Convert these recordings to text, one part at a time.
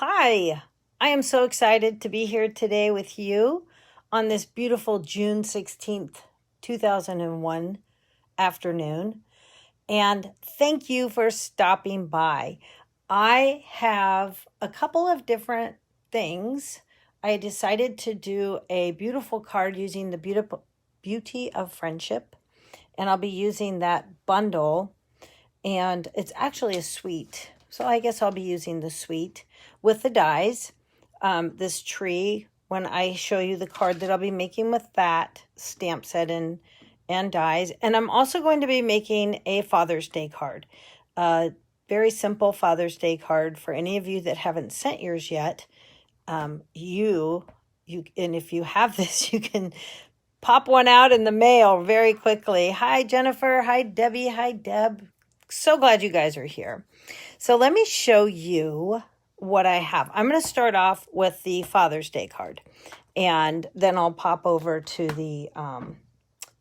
Hi, I am so excited to be here today with you on this beautiful June 16th, 2001 afternoon. And thank you for stopping by. I have a couple of different things. I decided to do a beautiful card using the beauty of friendship, and I'll be using that bundle, and it's actually a suite. So I guess I'll be using the suite with the dies. This tree, when I show you the card that I'll be making with that stamp set and dies. And I'm also going to be making a Father's Day card. Very simple Father's Day card for any of you that haven't sent yours yet. You and if you have this, you can pop one out in the mail very quickly. Hi, Jennifer. Hi, Debbie. Hi, Deb. So glad you guys are here. So let me show you what I have. I'm going to start off with the Father's Day card, and then I'll pop over to the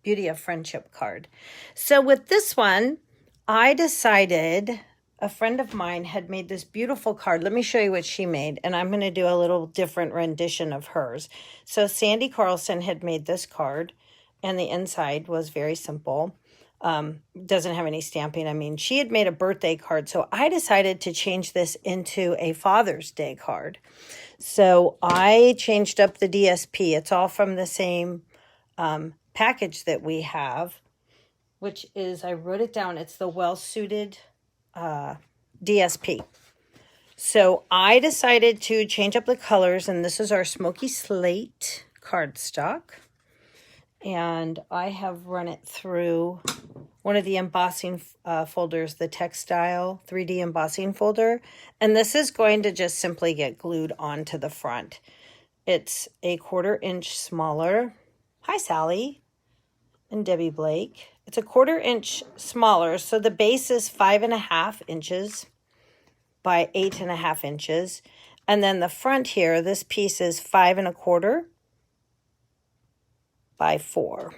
Beauty of Friendship card. So with this one, I decided a friend of mine had made this beautiful card. Let me show you what she made, and I'm going to do a little different rendition of hers. So Sandy Carlson had made this card, and the inside was very simple. Doesn't have any stamping. I mean, she had made a birthday card, so I decided to change this into a Father's Day card. So I changed up the DSP. It's all from the same package that we have, which is, I wrote it down, it's the Well-Suited DSP. So I decided to change up the colors, and this is our Smoky Slate cardstock. And I have run it through one of the embossing folders, the textile 3D embossing folder. And this is going to just simply get glued onto the front. It's a 1/4 inch smaller. Hi, Sally and Debbie Blake. It's a 1/4 inch smaller. So the base is 5.5 inches by 8.5 inches. And then the front here, this piece is 5.25 by 4.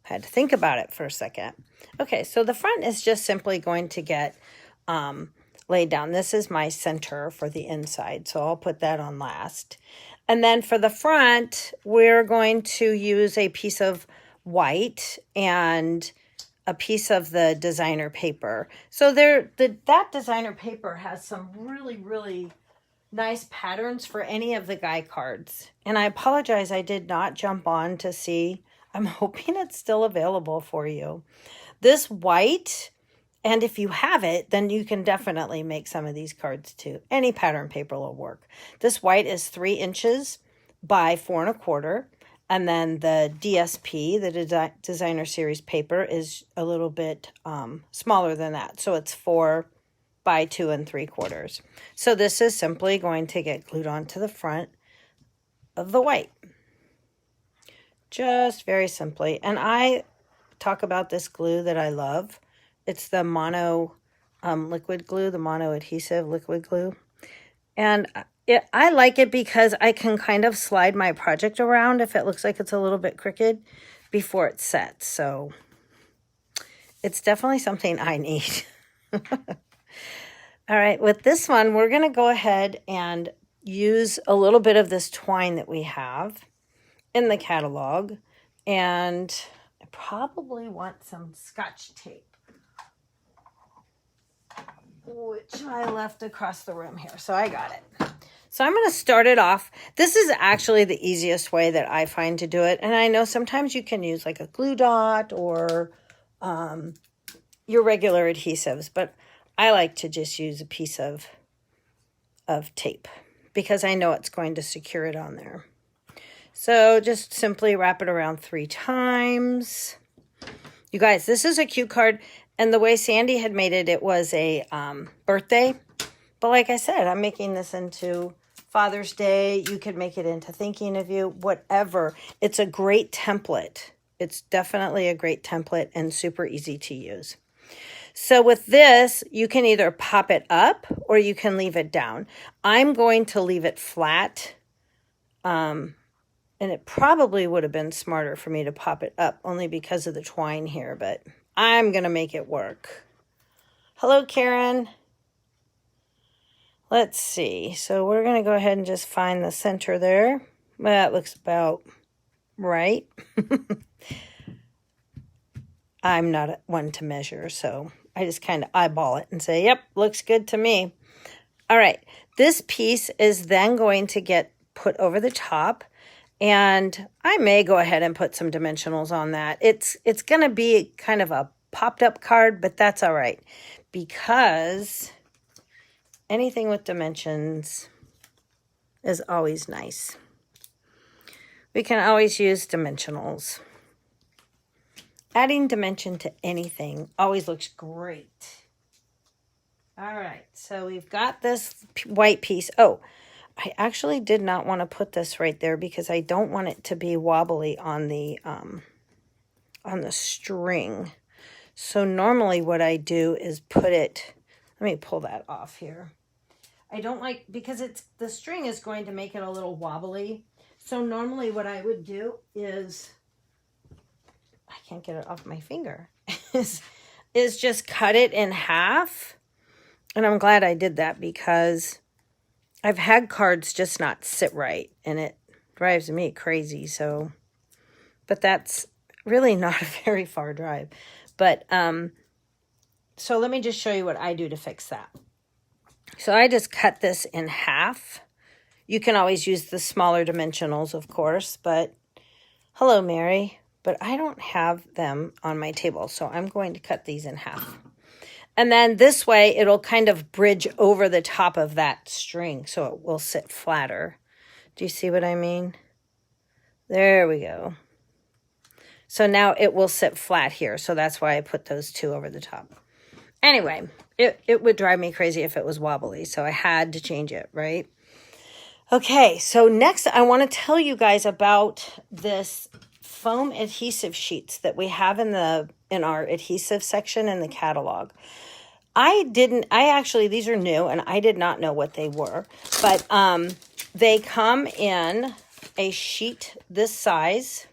Had to think about it for a second. Okay, so the front is just simply going to get laid down. This is my center for the inside, so I'll put that on last. And then for the front, we're going to use a piece of white and a piece of the designer paper. So that designer paper has some really, really nice patterns for any of the guy cards. And I apologize, I did not jump on to see. I'm hoping it's still available for you. This white, and if you have it, then you can definitely make some of these cards too. Any pattern paper will work. This white is 3 inches by 4.25. And then the DSP, the designer series paper, is a little bit smaller than that. So it's 4 by 2 3/4. So this is simply going to get glued onto the front of the white. Just very simply. And I talk about this glue that I love. It's the mono liquid glue, the mono adhesive liquid glue. And I like it because I can kind of slide my project around if it looks like it's a little bit crooked before it sets. So it's definitely something I need. All right, with this one, we're going to go ahead and use a little bit of this twine that we have in the catalog. And I probably want some Scotch tape, which I left across the room here. So I got it. So I'm going to start it off. This is actually the easiest way that I find to do it. And I know sometimes you can use like a glue dot or your regular adhesives, but I like to just use a piece of tape because I know it's going to secure it on there. So just simply wrap it around 3 times. You guys, this is a cute card. And the way Sandy had made it, it was a birthday. But like I said, I'm making this into Father's Day. You could make it into thinking of you, whatever. It's a great template. It's definitely a great template and super easy to use. So with this, you can either pop it up or you can leave it down. I'm going to leave it flat. And it probably would have been smarter for me to pop it up only because of the twine here, but I'm going to make it work. Hello, Karen. Let's see. So we're going to go ahead and just find the center there. Well, that looks about right. I'm not one to measure, so I just kind of eyeball it and say, yep, looks good to me. All right, this piece is then going to get put over the top, and I may go ahead and put some dimensionals on that. It's going to be kind of a popped up card, but that's all right, because anything with dimensions is always nice. We can always use dimensionals. Adding dimension to anything always looks great. All right, so we've got this white piece. Oh, I actually did not want to put this right there because I don't want it to be wobbly on the string. So normally what I do is put it, let me pull that off here. I don't like, because the string is going to make it a little wobbly. So normally what I would do is, I can't get it off my finger, is just cut it in half. And I'm glad I did that because I've had cards just not sit right and it drives me crazy. So, but that's really not a very far drive. But, so let me just show you what I do to fix that. So I just cut this in half. You can always use the smaller dimensionals, of course, but hello, Mary. But I don't have them on my table, so I'm going to cut these in half. And then this way, it'll kind of bridge over the top of that string, so it will sit flatter. Do you see what I mean? There we go. So now it will sit flat here, so that's why I put those two over the top. Anyway, it would drive me crazy if it was wobbly, so I had to change it, right? Okay, so next I want to tell you guys about this foam adhesive sheets that we have in our adhesive section in the catalog. These are new and I did not know what they were, but they come in a sheet this size,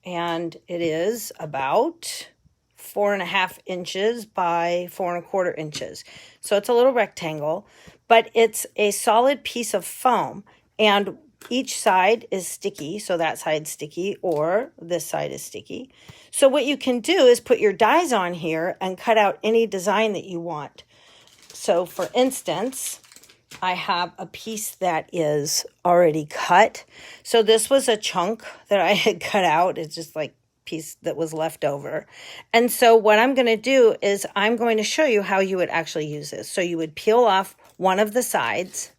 and it is about 4.5 inches by 4.25 inches. So it's a little rectangle, but it's a solid piece of foam, and each side is sticky. So that side's sticky, or this side is sticky. So what you can do is put your dies on here and cut out any design that you want. So for instance, I have a piece that is already cut. So this was a chunk that I had cut out. It's just like piece that was left over. And so what I'm going to do is I'm going to show you how you would actually use this. So you would peel off one of the sides,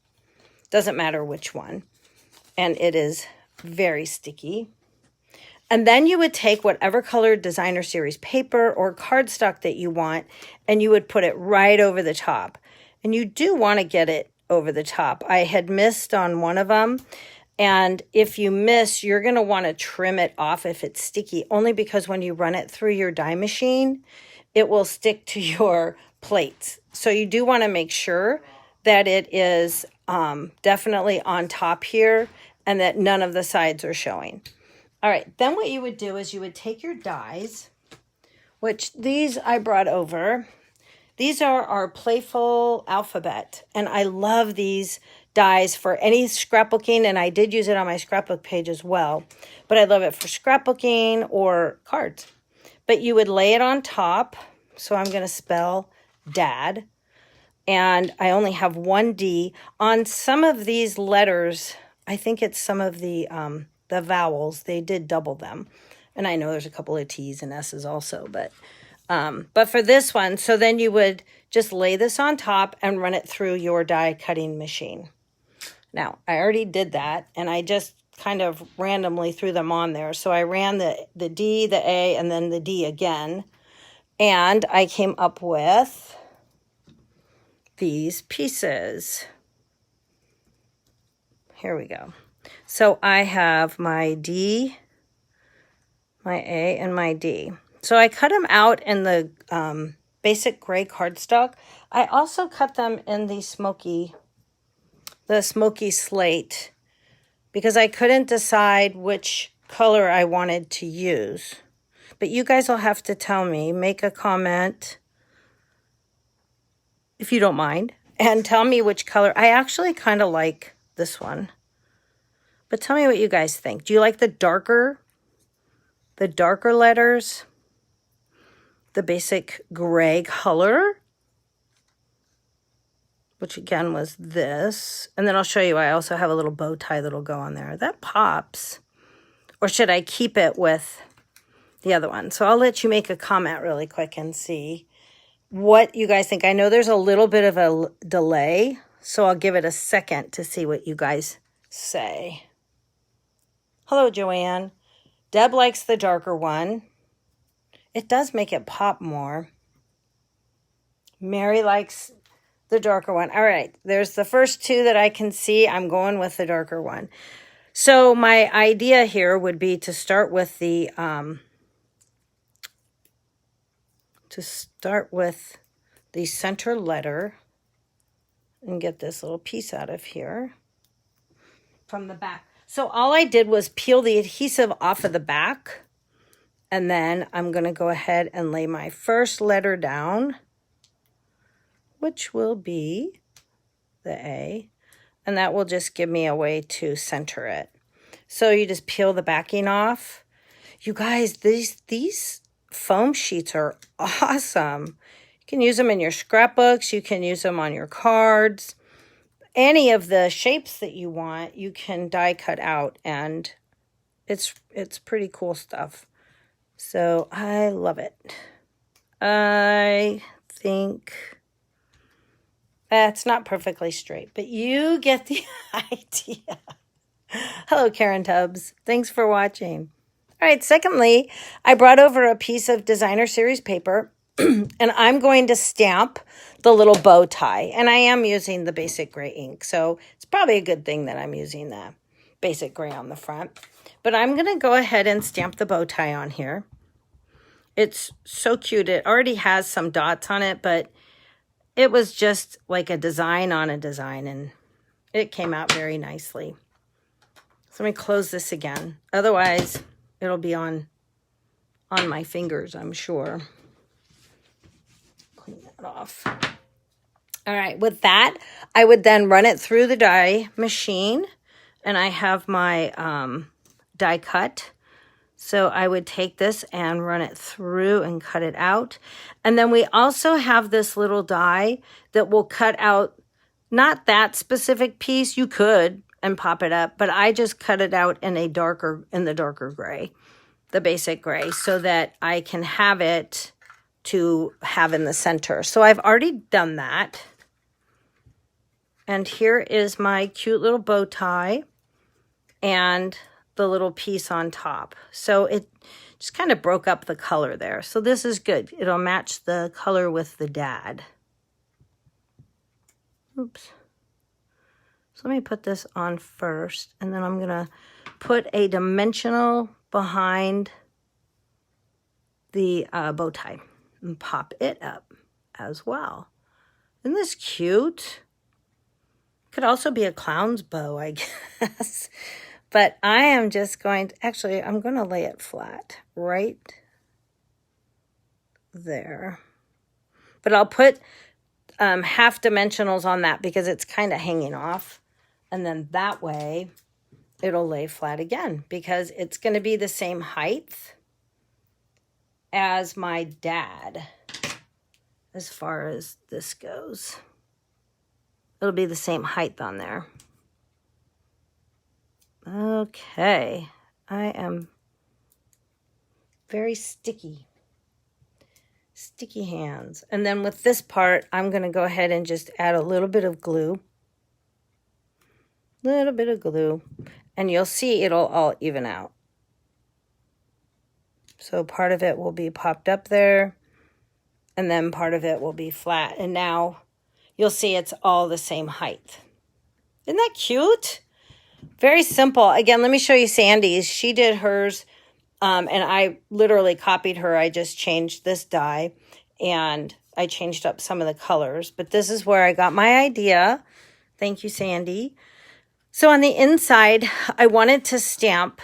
doesn't matter which one, and it is very sticky. And then you would take whatever colored designer series paper or cardstock that you want, and you would put it right over the top. And you do want to get it over the top. I had missed on one of them. And if you miss, you're going to want to trim it off if it's sticky, only because when you run it through your die machine, it will stick to your plates. So you do want to make sure that it is definitely on top here and that none of the sides are showing. All right, then what you would do is you would take your dies, which these I brought over. These are our Playful Alphabet, and I love these dies for any scrapbooking, and I did use it on my scrapbook page as well, but I love it for scrapbooking or cards. But you would lay it on top, so I'm going to spell dad, and I only have one D. On some of these letters, I think it's some of the vowels, they did double them, and I know there's a couple of T's and S's also, but for this one, so then you would just lay this on top and run it through your die cutting machine. Now, I already did that, and I just kind of randomly threw them on there. So I ran the D, the A, and then the D again, and I came up with these pieces. Here we go. So I have my D, my A, and my D. So I cut them out in the basic gray cardstock. I also cut them in the smoky slate because I couldn't decide which color I wanted to use. But you guys will have to tell me, make a comment if you don't mind, and tell me which color. I actually kind of like this one. But tell me what you guys think. Do you like the darker letters? The basic gray color? Which again was this. And then I'll show you, I also have a little bow tie that'll go on there. That pops. Or should I keep it with the other one? So I'll let you make a comment really quick and see what you guys think. I know there's a little bit of a delay, so I'll give it a second to see what you guys say. Hello, Joanne. Deb likes the darker one. It does make it pop more. Mary likes the darker one. All right, there's the first two that I can see. I'm going with the darker one. So my idea here would be to start with the center letter and get this little piece out of here from the back. So all I did was peel the adhesive off of the back, and then I'm going to go ahead and lay my first letter down, which will be the A, and that will just give me a way to center it. So you just peel the backing off. You guys, these foam sheets are awesome. You can use them in your scrapbooks. You can use them on your cards. Any of the shapes that you want, you can die cut out, and it's pretty cool stuff. So I love it. I think it's not perfectly straight, but you get the idea. Hello, Karen Tubbs. Thanks for watching. All right, secondly, I brought over a piece of designer series paper, and I'm going to stamp the little bow tie. And I am using the basic gray ink, so it's probably a good thing that I'm using the basic gray on the front. But I'm going to go ahead and stamp the bow tie on here. It's so cute. It already has some dots on it, but it was just like a design on a design, and it came out very nicely. So let me close this again. Otherwise, it'll be on my fingers, I'm sure. Clean that off. All right, with that, I would then run it through the die machine, and I have my die cut. So I would take this and run it through and cut it out. And then we also have this little die that will cut out, not that specific piece, you could, and pop it up, but I just cut it out in the darker gray, the basic gray, so that I can have it to have in the center. So I've already done that. And here is my cute little bow tie and the little piece on top. So it just kind of broke up the color there. So this is good. It'll match the color with the dad. Oops. So let me put this on first, and then I'm going to put a dimensional behind the bow tie and pop it up as well. Isn't this cute? Could also be a clown's bow, I guess. But I am just going to, actually, I'm going to lay it flat right there. But I'll put half dimensionals on that because it's kind of hanging off. And then that way it'll lay flat again because it's going to be the same height as my dad as far as this goes. It'll be the same height on there. Okay, I am very sticky hands. And then with this part, I'm going to go ahead and just add a little bit of glue. And you'll see it'll all even out. So part of it will be popped up there, and then part of it will be flat. And now you'll see it's all the same height. Isn't that cute? Very simple. Again, let me show you Sandy's. She did hers, and I literally copied her. I just changed this die, and I changed up some of the colors. But this is where I got my idea. Thank you, Sandy. So on the inside, I wanted to stamp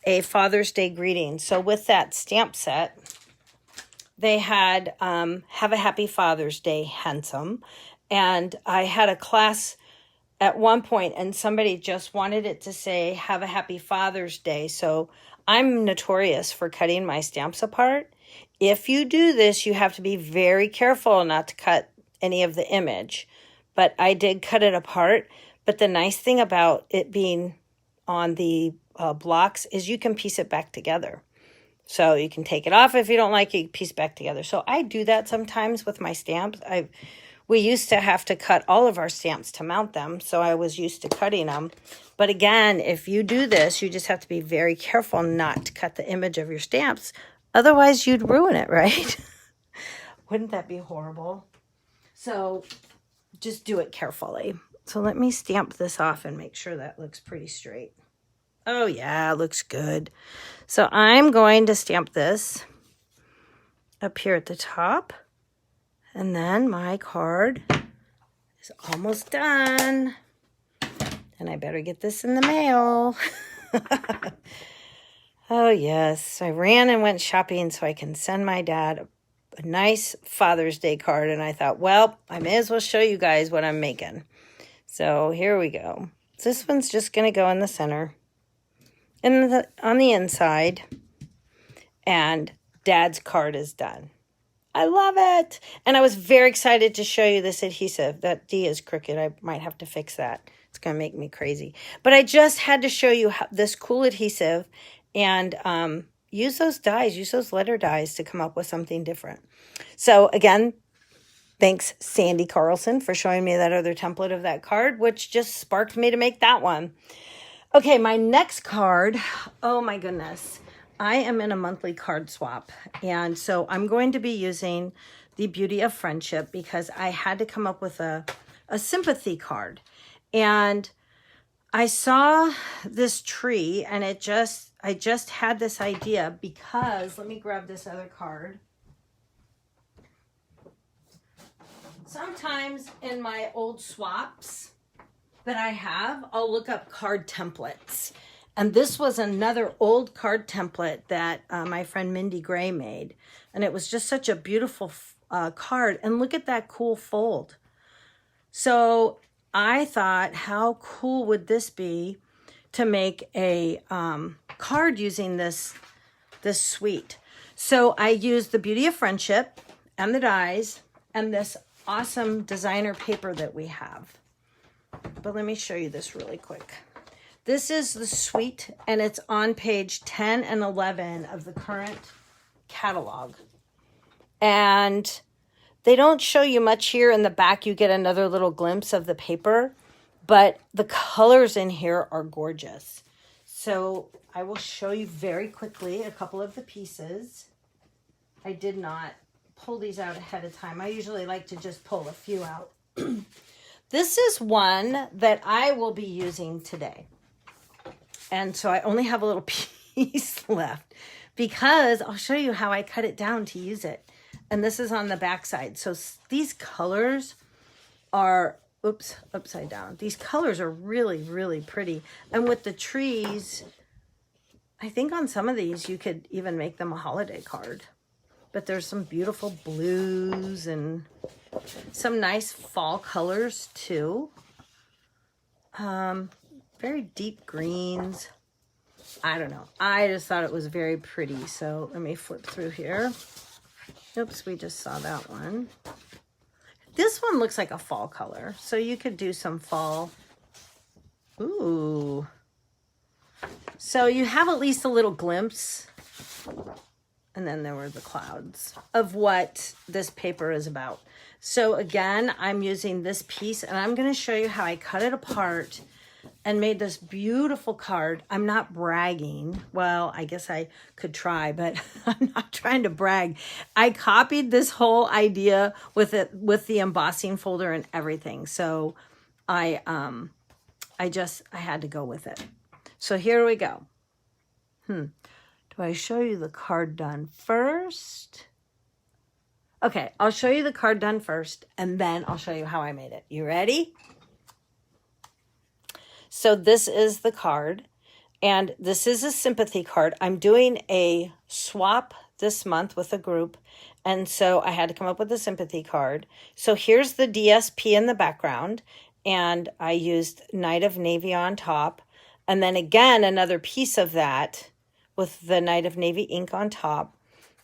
a Father's Day greeting. So with that stamp set, they had Have a Happy Father's Day, Handsome. And I had a class at one point and somebody just wanted it to say, have a happy Father's Day. So I'm notorious for cutting my stamps apart. If you do this, you have to be very careful not to cut any of the image. But I did cut it apart. But the nice thing about it being on the blocks is you can piece it back together. So you can take it off if you don't like it, you piece it back together. So I do that sometimes with my stamps. We used to have to cut all of our stamps to mount them, so I was used to cutting them. But again, if you do this, you just have to be very careful not to cut the image of your stamps. Otherwise, you'd ruin it, right? Wouldn't that be horrible? So just do it carefully. So let me stamp this off and make sure that looks pretty straight. Oh yeah, it looks good. So I'm going to stamp this up here at the top. And then my card is almost done. And I better get this in the mail. Oh yes, I ran and went shopping so I can send my dad a nice Father's Day card. And I thought, well, I may as well show you guys what I'm making. So here we go. This one's just going to go in the center. On the inside, and Dad's card is done. I love it. And I was very excited to show you this adhesive. That D is crooked. I might have to fix that. It's going to make me crazy. But I just had to show you this cool adhesive and use those dies, use those letter dies to come up with something different. So again, thanks Sandy Carlson for showing me that other template of that card, which just sparked me to make that one. Okay, my next card, oh my goodness. I am in a monthly card swap, and so I'm going to be using the Beauty of Friendship because I had to come up with a sympathy card. And I saw this tree, and I just had this idea because, let me grab this other card. Sometimes in my old swaps that I have, I'll look up card templates. And this was another old card template that my friend Mindy Gray made. And it was just such a beautiful card. And look at that cool fold. So I thought, how cool would this be to make a card using this suite? So I used the Beauty of Friendship and the dies and this awesome designer paper that we have. But let me show you this really quick. This is the suite, and it's on page 10 and 11 of the current catalog. And they don't show you much here. In the back, you get another little glimpse of the paper, but the colors in here are gorgeous. So I will show you very quickly a couple of the pieces. I did not pull these out ahead of time. I usually like to just pull a few out. This is one that I will be using today. And so I only have a little piece left because I'll show you how I cut it down to use it. And this is on the back side. So these colors are, oops, upside down. These colors are really, really pretty. And with the trees, I think on some of these you could even make them a holiday card. But there's some beautiful blues and some nice fall colors too. Very deep greens. I don't know. I just thought it was very pretty. So let me flip through here. Oops, we just saw that one. This one looks like a fall color. So you could do some fall. Ooh. So you have at least a little glimpse. And then there were the clouds of what this paper is about. So again, I'm using this piece and I'm going to show you how I cut it apart and made this beautiful card. I'm not bragging. Well, I guess I could try, but I'm not trying to brag. I copied this whole idea with the embossing folder and everything. So I had to go with it. So here we go. Do I show you the card done first? Okay, I'll show you the card done first, and then I'll show you how I made it. You ready? So this is the card, and this is a sympathy card. I'm doing a swap this month with a group, And so I had to come up with a sympathy card. So here's the DSP in the background. And I used Night of Navy on top. And then again, another piece of that with the Night of Navy ink on top.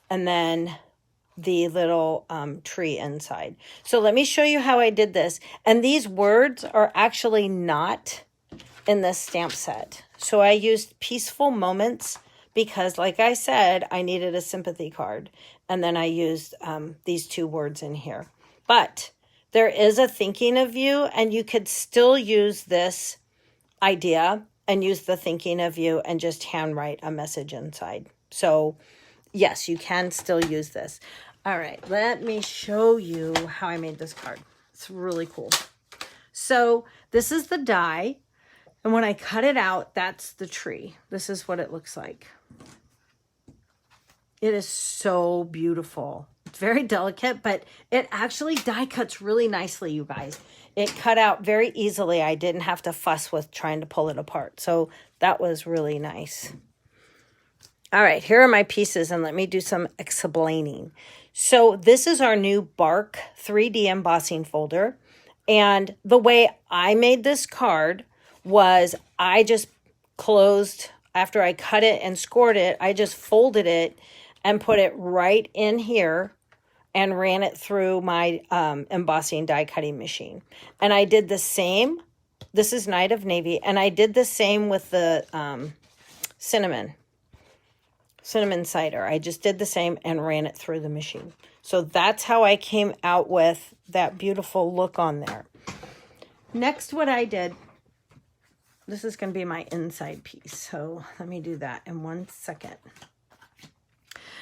And then the little tree inside. So let me show you how I did this. And these words are actually not in this stamp set. So I used Peaceful Moments because, like I said, I needed a sympathy card. And then I used these two words in here. But there is a thinking of you, and you could still use this idea and use the thinking of you and just handwrite a message inside. So yes, you can still use this. All right, let me show you how I made this card. It's really cool. So this is the die. And when I cut it out, that's the tree. This is what it looks like. It is so beautiful. It's very delicate, but it actually die cuts really nicely, you guys. It cut out very easily. I didn't have to fuss with trying to pull it apart. So that was really nice. All right, here are my pieces, and let me do some explaining. So this is our new Bark 3D embossing folder. And the way I made this card was I just closed, after I cut it and scored it, I just folded it and put it right in here and ran it through my embossing die cutting machine. And I did the same. This is Night of Navy. And I did the same with the cinnamon cider. I just did the same and ran it through the machine. So that's how I came out with that beautiful look on there. Next, what I did, this is going to be my inside piece. So let me do that in 1 second.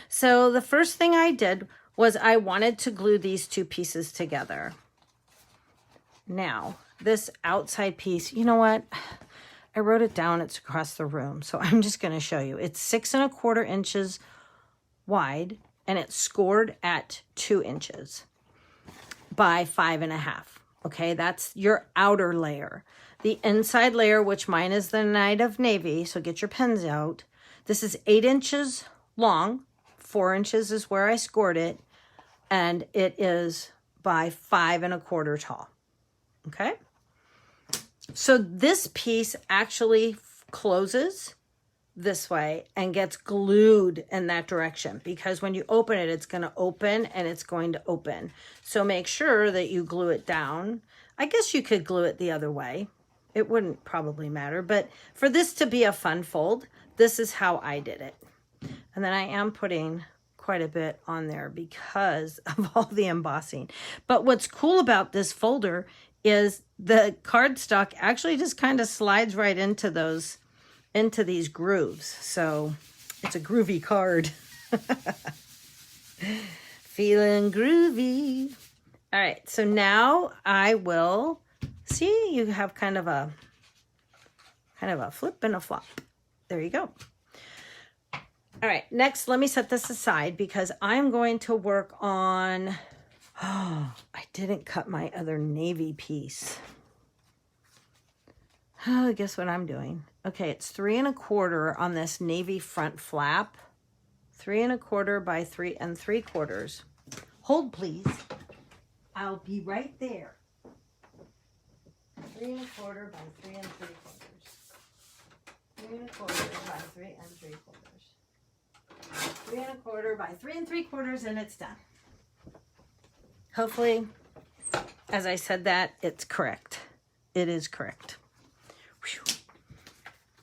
So the first thing I did was I wanted to glue these two pieces together. Now, this outside piece, you know what? I wrote it down. It's across the room. So I'm just going to show you. It's 6 1/4 inches wide, and it's scored at 2 inches by 5 1/2. Okay, that's your outer layer. The inside layer, which mine is the Night of Navy, so get your pens out. This is 8 inches long. 4 inches is where I scored it, and it is by 5 1/4 tall. Okay? So this piece actually closes this way and gets glued in that direction, because when you open it, it's going to open and it's going to open. So make sure that you glue it down. I guess you could glue it the other way. It wouldn't probably matter, but for this to be a fun fold, this is how I did it. And then I am putting quite a bit on there because of all the embossing. But what's cool about this folder is the cardstock actually just kind of slides right into these grooves. So it's a groovy card. Feeling groovy. All right, so now I will see, you have kind of a flip and a flop. There you go. All right, next, let me set this aside because I'm going to work on, oh, I didn't cut my other navy piece. Oh, guess what I'm doing? Okay, it's 3 1/4 on this navy front flap. 3 1/4 by 3 3/4. Hold, please. I'll be right there. 3 1/4 by 3 3/4. 3 1/4 by 3 3/4. 3 1/4 by 3 3/4, and it's done. Hopefully, as I said that, it's correct. It is correct. Whew.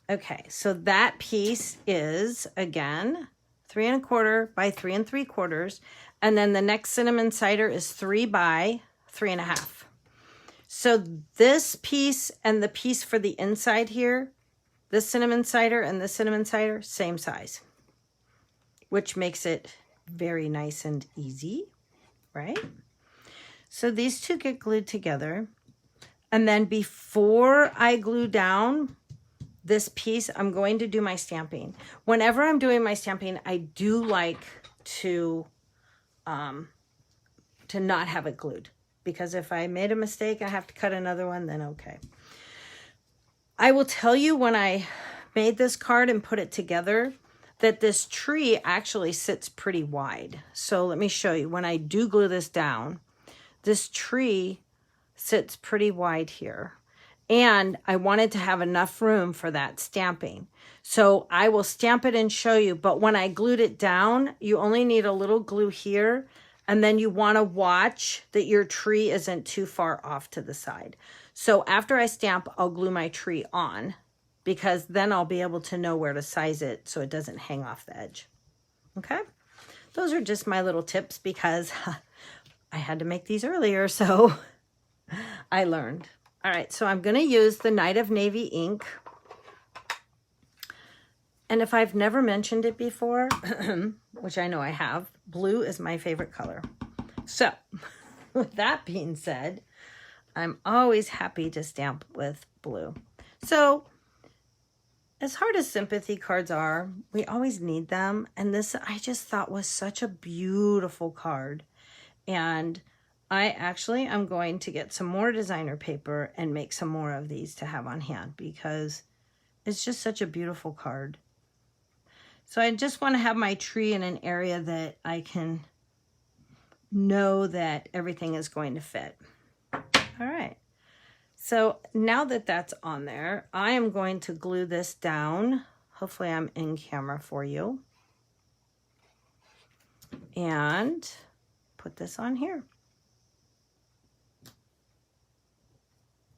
Okay, so that piece is, again, 3 1/4 by 3 3/4, and then the next cinnamon cider is 3 by 3 1/2. So this piece and the piece for the inside here, this cinnamon cider and this cinnamon cider, same size, which makes it very nice and easy, right? So these two get glued together. And then before I glue down this piece, I'm going to do my stamping. Whenever I'm doing my stamping, I do like to not have it glued, because if I made a mistake, I have to cut another one, then okay. I will tell you, when I made this card and put it together, that this tree actually sits pretty wide. So let me show you. When I do glue this down, this tree sits pretty wide here. And I wanted to have enough room for that stamping. So I will stamp it and show you. But when I glued it down, you only need a little glue here. And then you want to watch that your tree isn't too far off to the side. So after I stamp, I'll glue my tree on, because then I'll be able to know where to size it so it doesn't hang off the edge. Okay? Those are just my little tips because I had to make these earlier, so I learned. All right, so I'm going to use the Night of Navy ink. And if I've never mentioned it before, which I know I have, blue is my favorite color. So with that being said, I'm always happy to stamp with blue. So as hard as sympathy cards are, we always need them. And this I just thought was such a beautiful card. And I actually am going to get some more designer paper and make some more of these to have on hand because it's just such a beautiful card. So I just want to have my tree in an area that I can know that everything is going to fit. All right. So now that that's on there, I am going to glue this down. Hopefully I'm in camera for you. And put this on here.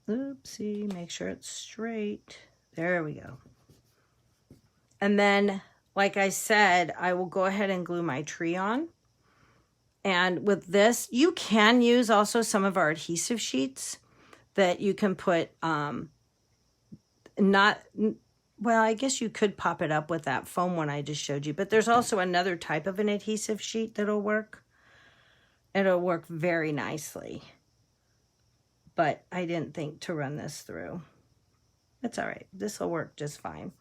Oopsie, make sure it's straight. There we go. And then, like I said, I will go ahead and glue my tree on. And with this, you can use also some of our adhesive sheets that you can put, well, I guess you could pop it up with that foam one I just showed you, but there's also another type of an adhesive sheet that'll work. It'll work very nicely. But I didn't think to run this through. It's all right. This will work just fine.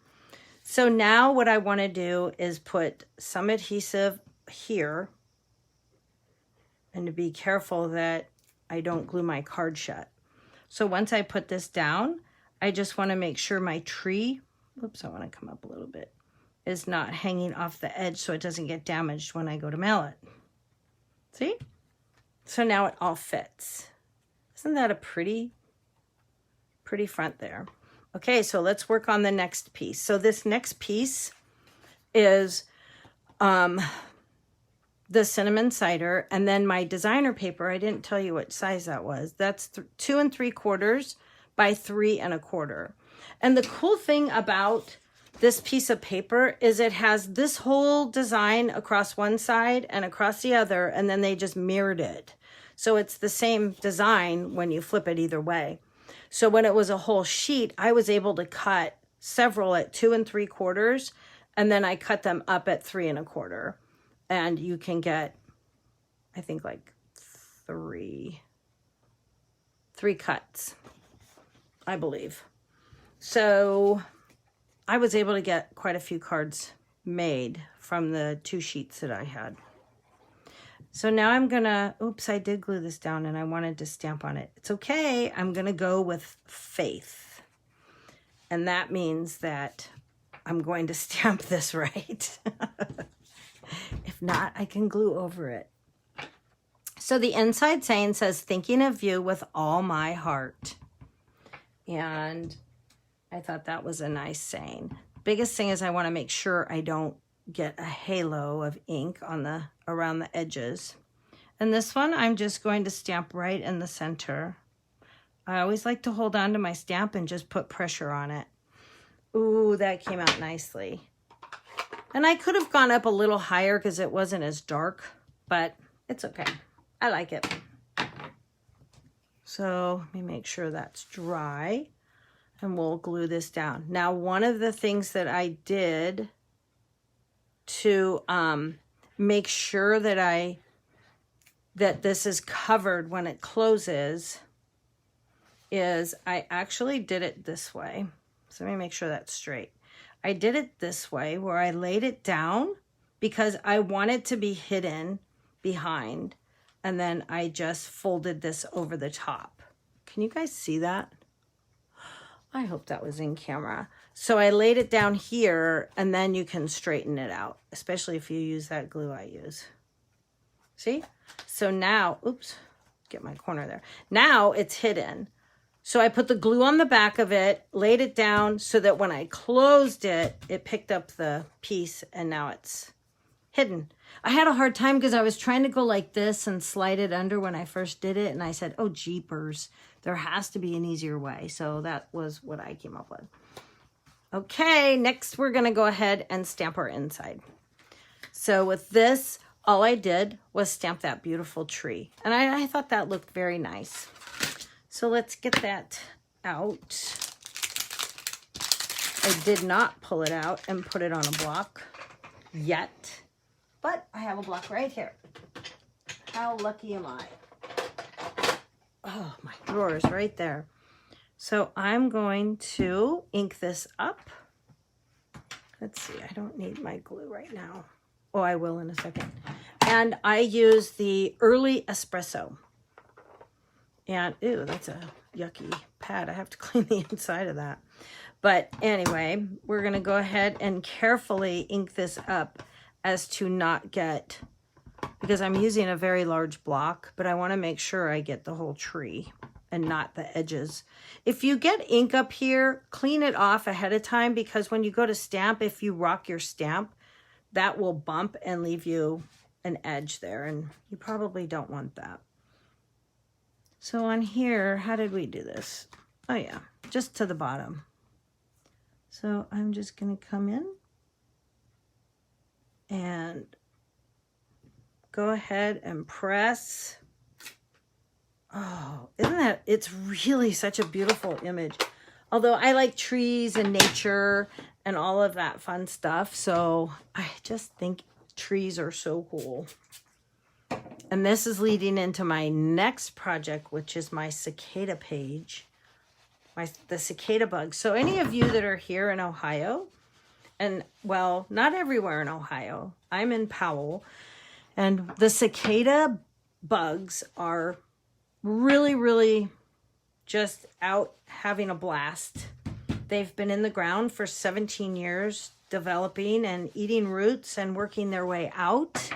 So now what I want to do is put some adhesive here. And to be careful that I don't glue my card shut. So once I put this down, I just want to make sure my tree, oops, I want to come up a little bit, is not hanging off the edge so it doesn't get damaged when I go to mail it. See? So now it all fits. Isn't that a pretty front there? Okay, so let's work on the next piece. So this next piece is the cinnamon cider, and then my designer paper. I didn't tell you what size that was. That's 2 3/4 by 3 1/4. And the cool thing about this piece of paper is it has this whole design across one side and across the other, and then they just mirrored it. So it's the same design when you flip it either way. So when it was a whole sheet, I was able to cut several at 2 3/4, and then I cut them up at 3 1/4. And you can get, I think, like three cuts, I believe. So I was able to get quite a few cards made from the 2 sheets that I had. So now I'm gonna, oops, I did glue this down and I wanted to stamp on it. It's okay, I'm gonna go with faith. And that means that I'm going to stamp this right. If not, I can glue over it. So the inside saying says, thinking of you with all my heart. And I thought that was a nice saying. Biggest thing is I want to make sure I don't get a halo of ink on around the edges. And this one I'm just going to stamp right in the center. I always like to hold on to my stamp and just put pressure on it. Ooh, that came out nicely. And I could have gone up a little higher because it wasn't as dark, but it's okay. I like it. So let me make sure that's dry and we'll glue this down. Now, one of the things that I did to make sure that this is covered when it closes is I actually did it this way. So let me make sure that's straight. I did it this way where I laid it down because I want it to be hidden behind. And then I just folded this over the top. Can you guys see that? I hope that was in camera. So I laid it down here, and then you can straighten it out, especially if you use that glue I use. See? So now, oops, get my corner there. Now it's hidden. So I put the glue on the back of it, laid it down so that when I closed it, it picked up the piece, and now it's hidden. I had a hard time because I was trying to go like this and slide it under when I first did it. And I said, oh, jeepers, there has to be an easier way. So that was what I came up with. Okay, next we're going to go ahead and stamp our inside. So with this, all I did was stamp that beautiful tree. And I thought that looked very nice. So let's get that out. I did not pull it out and put it on a block yet. But I have a block right here. How lucky am I? Oh, my drawer is right there. So I'm going to ink this up. Let's see, I don't need my glue right now. Oh, I will in a second. And I use the Early Espresso. And, ew, that's a yucky pad. I have to clean the inside of that. But anyway, we're going to go ahead and carefully ink this up as to not get, because I'm using a very large block, but I want to make sure I get the whole tree and not the edges. If you get ink up here, clean it off ahead of time, because when you go to stamp, if you rock your stamp, that will bump and leave you an edge there, and you probably don't want that. So on here, how did we do this? Oh yeah, just to the bottom. So I'm just going to come in and go ahead and press. Oh, isn't that, it's really such a beautiful image. Although I like trees and nature and all of that fun stuff. So I just think trees are so cool. And this is leading into my next project, which is my cicada page, the cicada bug. So any of you that are here in Ohio, and well, not everywhere in Ohio, I'm in Powell, and the cicada bugs are really, really just out having a blast. They've been in the ground for 17 years, developing and eating roots and working their way out.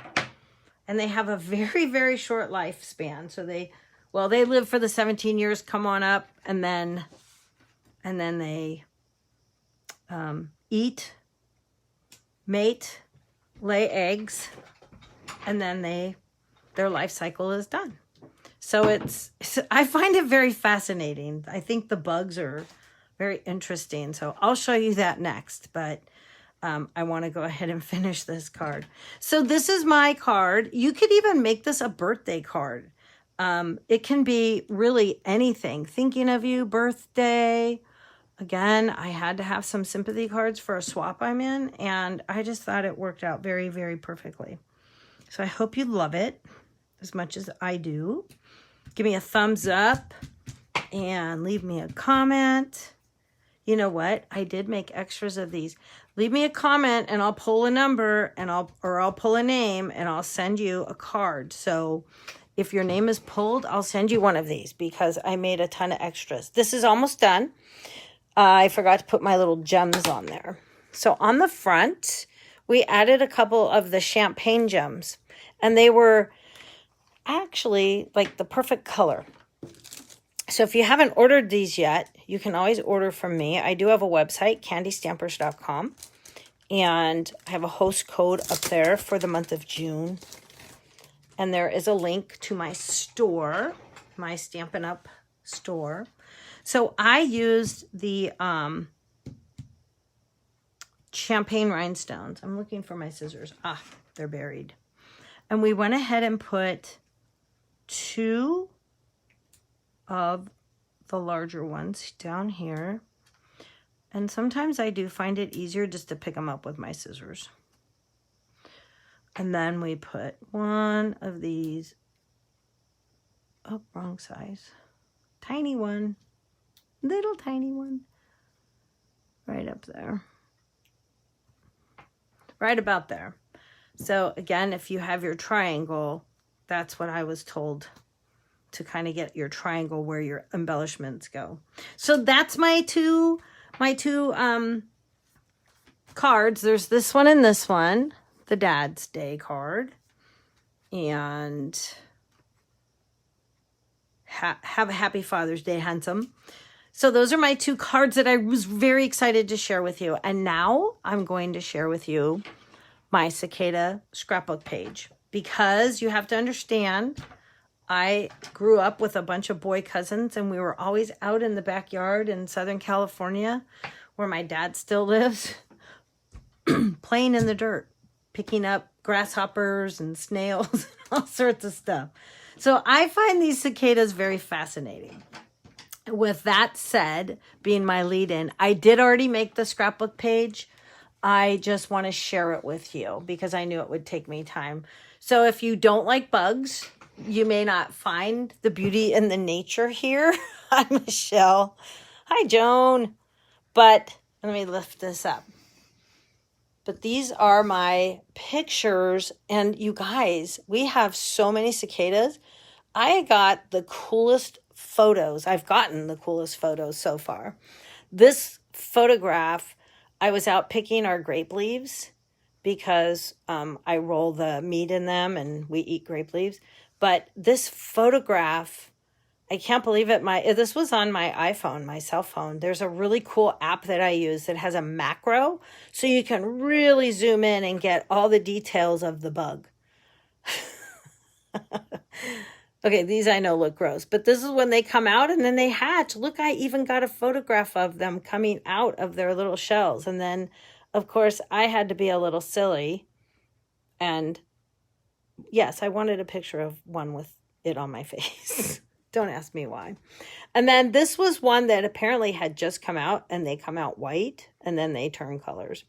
And they have a very, very short lifespan. So they live for the 17 years, come on up, and then they eat, mate, lay eggs, and then their life cycle is done. So I find it very fascinating. I think the bugs are very interesting. So I'll show you that next, but I want to go ahead and finish this card. So this is my card. You could even make this a birthday card. It can be really anything. Thinking of you, birthday. Again, I had to have some sympathy cards for a swap I'm in, and I just thought it worked out very, very perfectly. So I hope you love it as much as I do. Give me a thumbs up and leave me a comment. You know what? I did make extras of these. Leave me a comment and I'll pull a number and I'll pull a name and I'll send you a card. So if your name is pulled, I'll send you one of these because I made a ton of extras. This is almost done. I forgot to put my little gems on there. So on the front, we added a couple of the champagne gems, and they were actually like the perfect color. So if you haven't ordered these yet, you can always order from me. I do have a website, candystampers.com, and I have a host code up there for the month of June. And there is a link to my store, my Stampin' Up store. So I used the champagne rhinestones. I'm looking for my scissors. Ah, they're buried. And we went ahead and put 2 of the larger ones down here. And sometimes I do find it easier just to pick them up with my scissors. And then we put 1 of these, oh, wrong size, tiny one, little tiny one, right up there, right about there. So again, if you have your triangle, that's what I was told to kind of get your triangle where your embellishments go. So that's my two cards. There's this one and this one, the Dad's Day card. And have a happy Father's Day, handsome. So those are my two cards that I was very excited to share with you. And now I'm going to share with you my Cicada scrapbook page, because you have to understand, I grew up with a bunch of boy cousins, and we were always out in the backyard in Southern California, where my dad still lives, playing in the dirt, picking up grasshoppers and snails and all sorts of stuff. So I find these cicadas very fascinating. With that said, being my lead-in, I did already make the scrapbook page. I just want to share it with you because I knew it would take me time. So if you don't like bugs, you may not find the beauty in the nature here. Hi, Michelle. Hi, Joan. But let me lift this up. But these are my pictures. And you guys, we have so many cicadas. I got the coolest photos. I've gotten the coolest photos so far. This photograph, I was out picking our grape leaves because I roll the meat in them and we eat grape leaves. But this photograph, I can't believe it. This was on my iPhone, my cell phone. There's a really cool app that I use that has a macro, so you can really zoom in and get all the details of the bug. Okay, these I know look gross, but this is when they come out and then they hatch. Look, I even got a photograph of them coming out of their little shells. And then, of course, I had to be a little silly. And yes, I wanted a picture of one with it on my face. Don't ask me why. And then this was one that apparently had just come out, and they come out white and then they turn colors.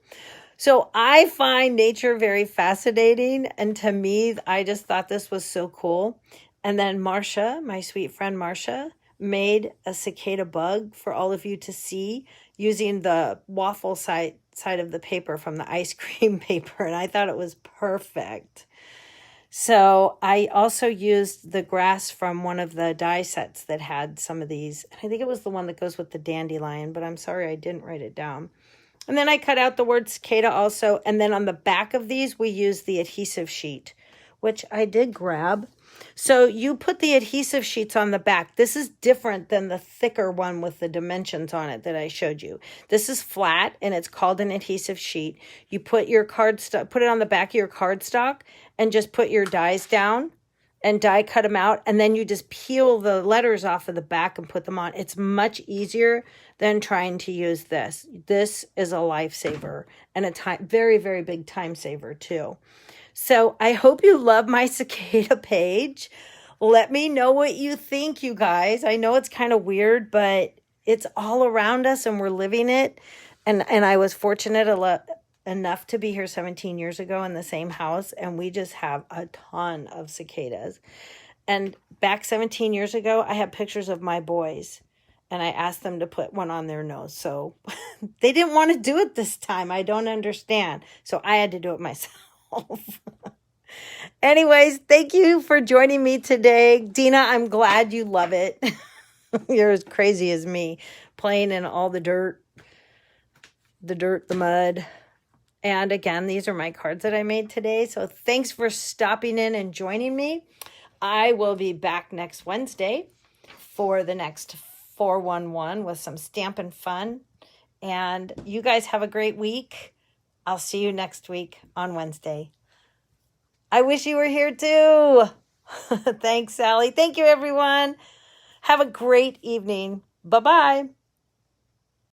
So I find nature very fascinating. And to me, I just thought this was so cool. And then Marcia, my sweet friend Marcia, made a cicada bug for all of you to see using the waffle side of the paper from the ice cream paper. And I thought it was perfect. So I also used the grass from one of the die sets that had some of these. I think it was the one that goes with the dandelion, but I'm sorry I didn't write it down. And then I cut out the word cicada also. And then on the back of these, we used the adhesive sheet, which I did grab. So you put the adhesive sheets on the back. This is different than the thicker one with the dimensions on it that I showed you. This is flat and it's called an adhesive sheet. You put your put it on the back of your cardstock and just put your dies down and die cut them out. And then you just peel the letters off of the back and put them on. It's much easier than trying to use this. This is a lifesaver and a very, very big time saver too. So I hope you love my cicada page. Let me know what you think, you guys. I know it's kind of weird, but it's all around us and we're living it. And I was fortunate enough to be here 17 years ago in the same house, and we just have a ton of cicadas. And back 17 years ago, I had pictures of my boys, and I asked them to put one on their nose. So they didn't want to do it this time. I don't understand. So I had to do it myself. Anyways, thank you for joining me today. Dina, I'm glad you love it. You're as crazy as me, playing in all the dirt, the mud. And again, these are my cards that I made today. So thanks for stopping in and joining me. I will be back next Wednesday for the next 411 with some Stampin' fun. And you guys have a great week. I'll see you next week on Wednesday. I wish you were here too. Thanks, Sally. Thank you, everyone. Have a great evening. Bye-bye.